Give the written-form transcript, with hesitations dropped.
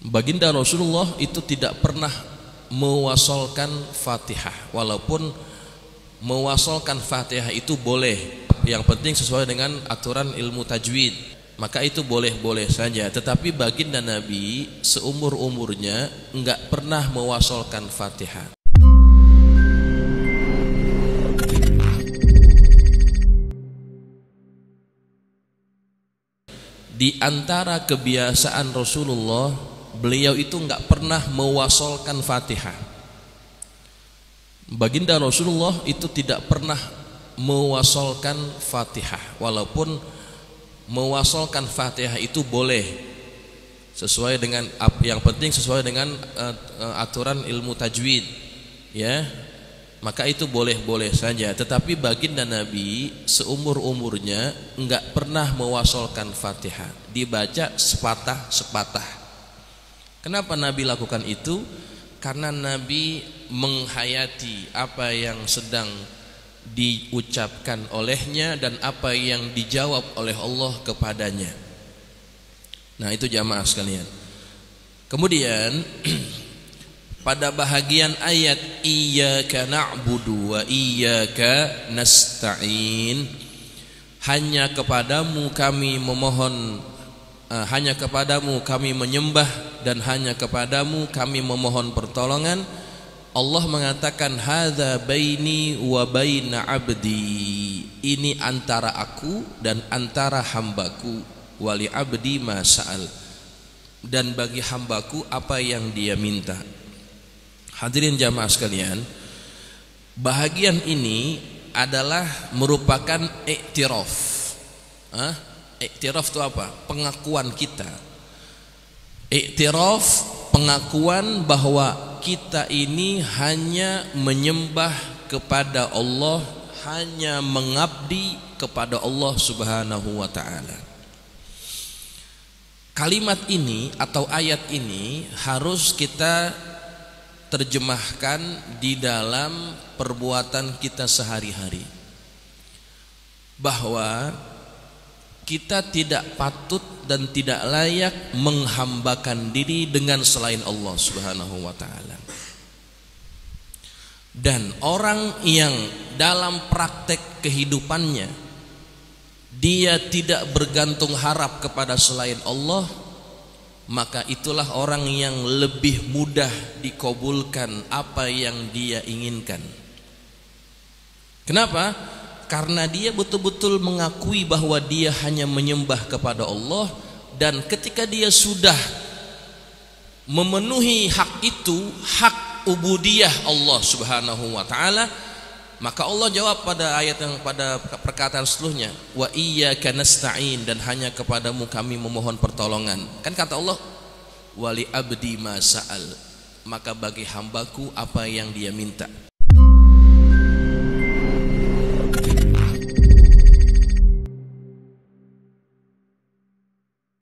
Baginda Rasulullah itu tidak pernah mewasolkan Fatihah, walaupun mewasolkan Fatihah itu boleh, yang penting sesuai dengan aturan ilmu tajwid, maka itu boleh-boleh saja. Tetapi baginda Nabi seumur-umurnya enggak pernah mewasolkan Fatihah. Di antara kebiasaan Rasulullah, beliau itu enggak pernah mewasolkan Fatihah. Baginda Rasulullah itu tidak pernah mewasolkan Fatihah, walaupun mewasolkan Fatihah itu boleh, sesuai dengan yang penting sesuai dengan aturan ilmu tajwid, ya, maka itu boleh-boleh saja. Tetapi baginda Nabi seumur-umurnya enggak pernah mewasolkan Fatihah, dibaca sepatah-sepatah. Kenapa Nabi lakukan itu? Karena Nabi menghayati apa yang sedang diucapkan olehnya dan apa yang dijawab oleh Allah kepadanya. Nah, itu jamaah sekalian. Kemudian pada bahagian ayat iyyaka na'budu wa iyyaka nasta'in, hanya kepadamu kami memohon, hanya kepadamu kami menyembah dan hanya kepadamu kami memohon pertolongan. Allah mengatakan hadza baini wa baina abdi, ini antara aku dan antara hambaku, wali abdi ma sa'al, dan bagi hambaku apa yang dia minta. Hadirin jamaah sekalian, bahagian ini adalah merupakan iktiraf. Iktiraf itu apa? Pengakuan kita. Iktiraf, pengakuan bahwa kita ini hanya menyembah kepada Allah, hanya mengabdi kepada Allah Subhanahu wa ta'ala. Kalimat ini atau ayat ini harus kita terjemahkan di dalam perbuatan kita sehari-hari, bahwa kita tidak patut dan tidak layak menghambakan diri dengan selain Allah Subhanahu wa ta'ala. Dan orang yang dalam praktek kehidupannya dia tidak bergantung harap kepada selain Allah, maka itulah orang yang lebih mudah dikabulkan apa yang dia inginkan. Kenapa? Karena dia betul-betul mengakui bahwa dia hanya menyembah kepada Allah, dan ketika dia sudah memenuhi hak itu, hak ubudiyah Allah Subhanahu wa ta'ala, maka Allah jawab pada ayat yang pada perkataan setelahnya, wa iyyaka nasta'in, dan hanya kepadamu kami memohon pertolongan. Kan kata Allah, wali abdi ma sa'al, maka bagi hambaku apa yang dia minta.